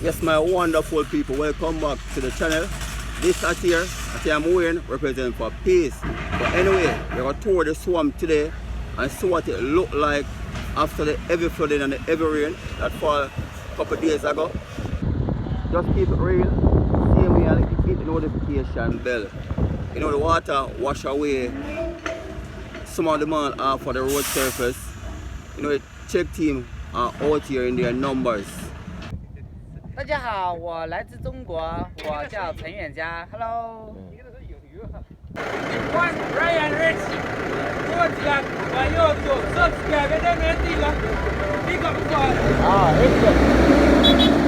Yes, my wonderful people, welcome back to the channel. This hat here, I'm wearing, represents for peace. But anyway, we're going to tour the swamp today and see what it looked like after the heavy flooding and the heavy rain that fell a couple of days ago. Just keep it real, same way and hit the notification bell. You know, the water wash away some of the man off of the road surface. You know, the check team are out here in their numbers. 大家好，我来自中国，我叫陈远佳。Hello。One Ryanrich, Georgia, Wyoming, subscribe and then big up for. Excellent.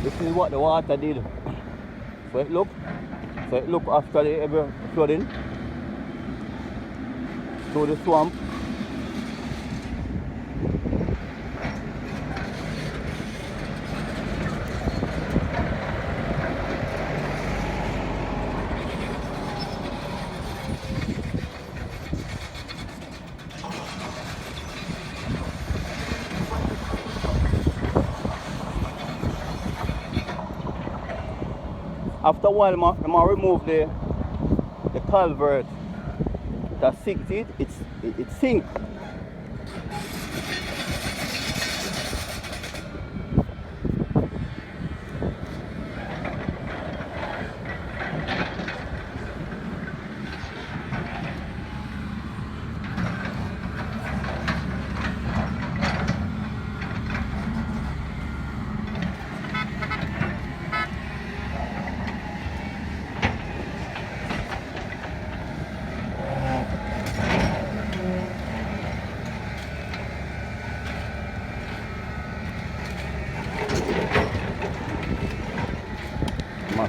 This is what the water did. So it looked after the heavy flooding through the swamp. After a while, I'm going to remove the culvert that sinks it sinks.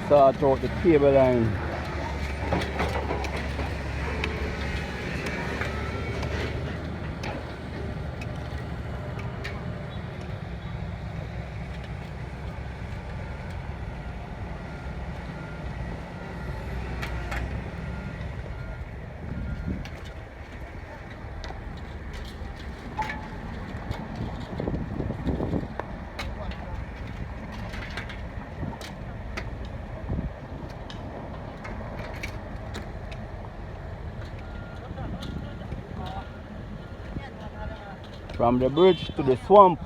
Sort out the cable line. From the bridge to the swamp.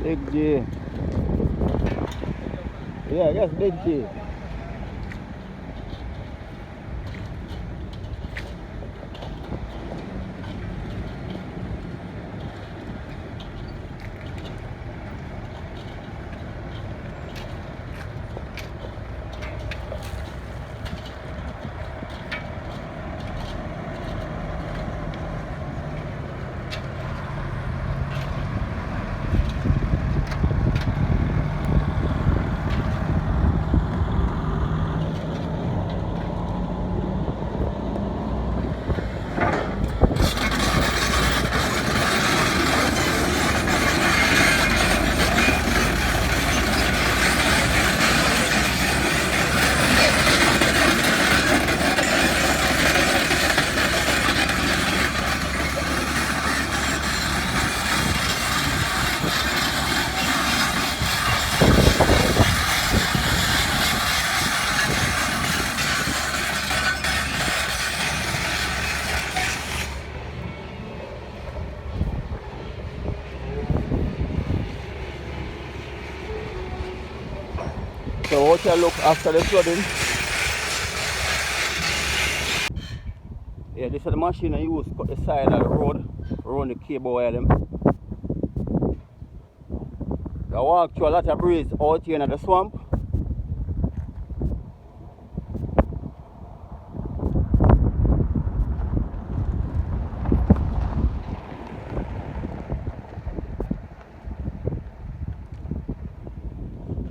Big G. Yeah, yes, Big G. So what you look after the flooding. Yeah, this is the machine I use to cut the side of the road around the cable wire them. I walk through a lot of breeze out here in the swamp.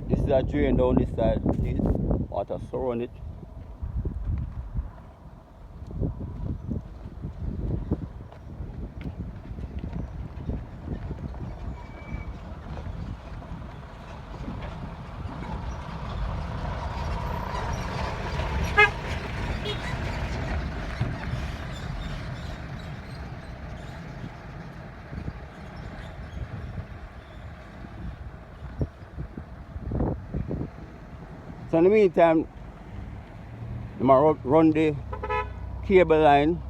This is a drain down this side. See it? Water surround it. So in the meantime, I'm going to run the cable line.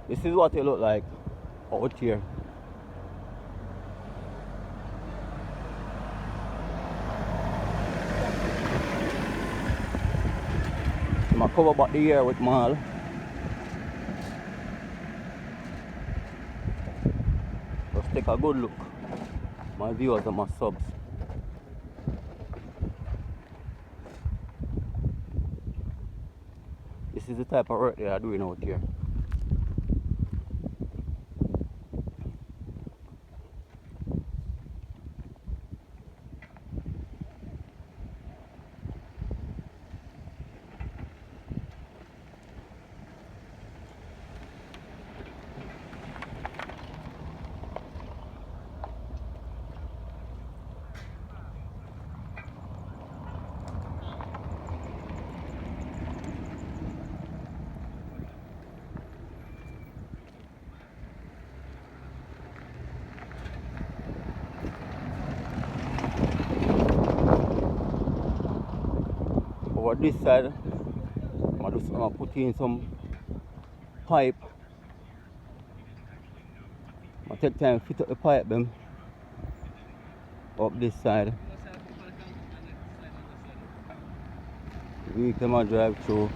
This is what it look like out here. I'm going to cover back the air with mal. Just take a good look. My viewers and my subs. This is the type of work they are doing out here. Over this side, I'm going to put in some pipe. I'm going to take time to fit up the pipe them up this side. The vehicle might drive through.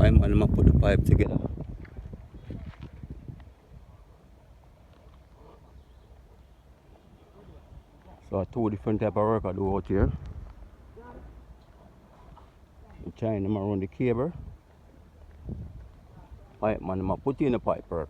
And I'm going to put the pipe together. So two different type of work I do out here. I'm trying them around the cable. Pipe man, I'm going to put in the pipe work.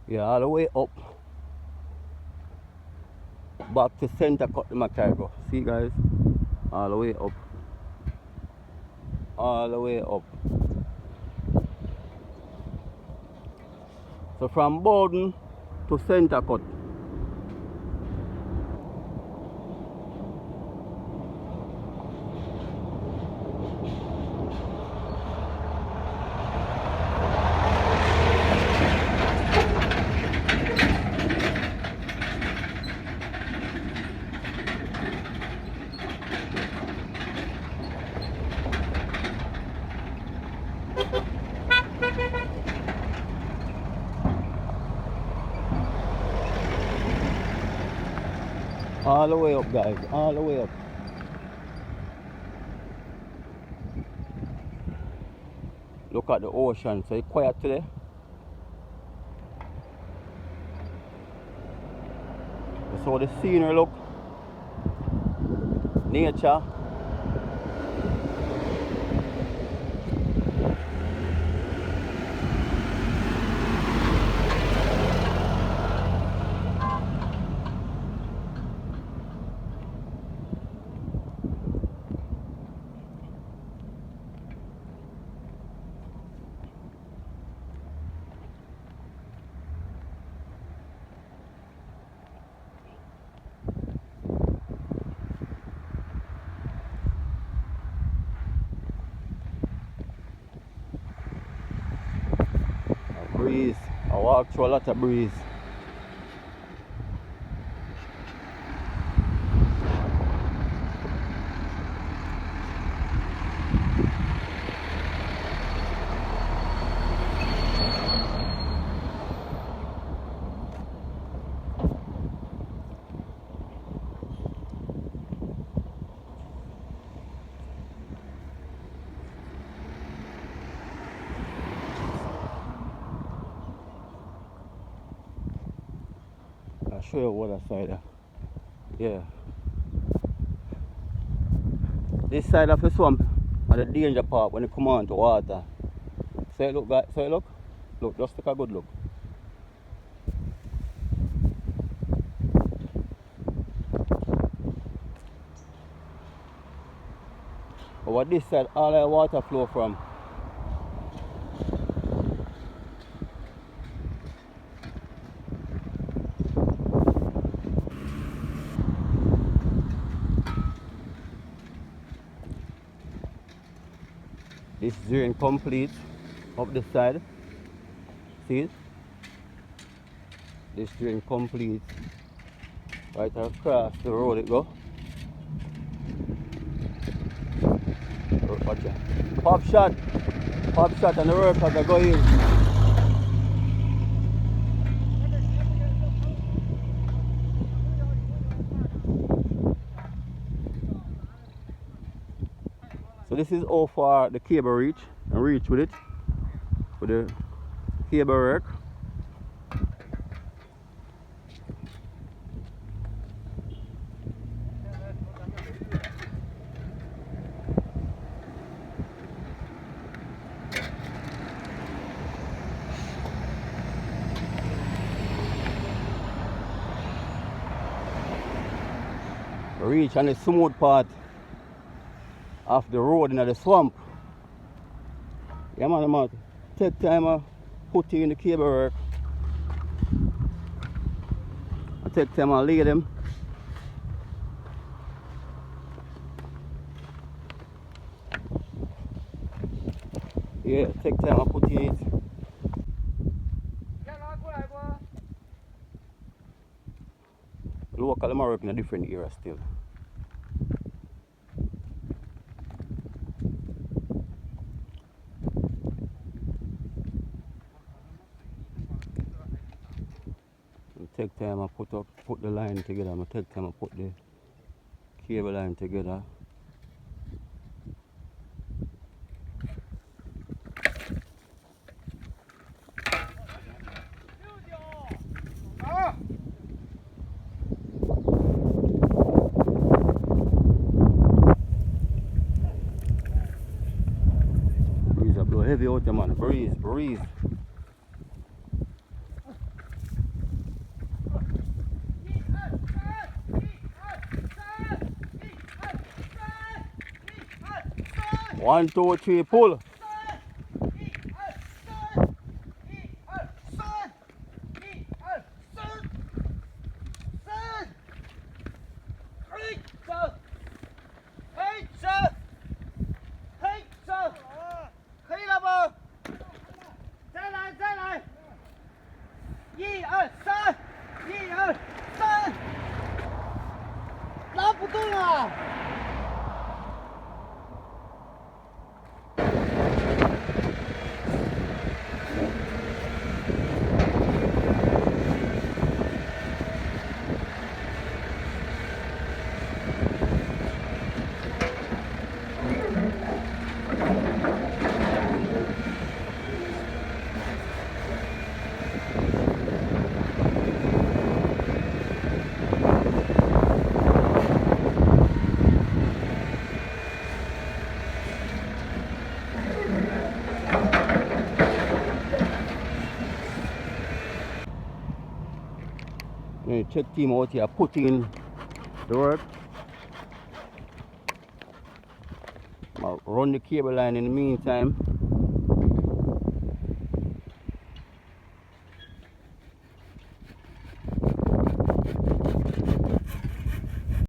Yeah, all the way up. Back to center cut the cargo. See guys? All the way up. All the way up. So from Bowden to center cut. All the way up guys, all the way up. Look at the ocean, so it's quiet today. That's how the scenery look. Nature. walk through a lot of breeze. I'll show you what side there. Yeah. This side of the swamp are the danger part when you come on to water. So it look, guys, so it look? Look, just take a good look. Over this side, all the water flow from. This drain complete up this side. See it? This drain complete. Right across the road it go. Watch it. Pop shot and the workers are going. So this is how far the cable reach and reach with it, with the cable work. Reach on the smooth part of the road in the swamp. Yeah man, take time put in the cable work. I take time and lay them. Yeah, take time and put in it. Local I'm working in a different area still. Take time and put the line together. I'm take time and put the cable line together. Breeze a blow heavy out there, man. Breeze. One, two, three, pull. Check team out here, put in the work. I'll run the cable line in the meantime.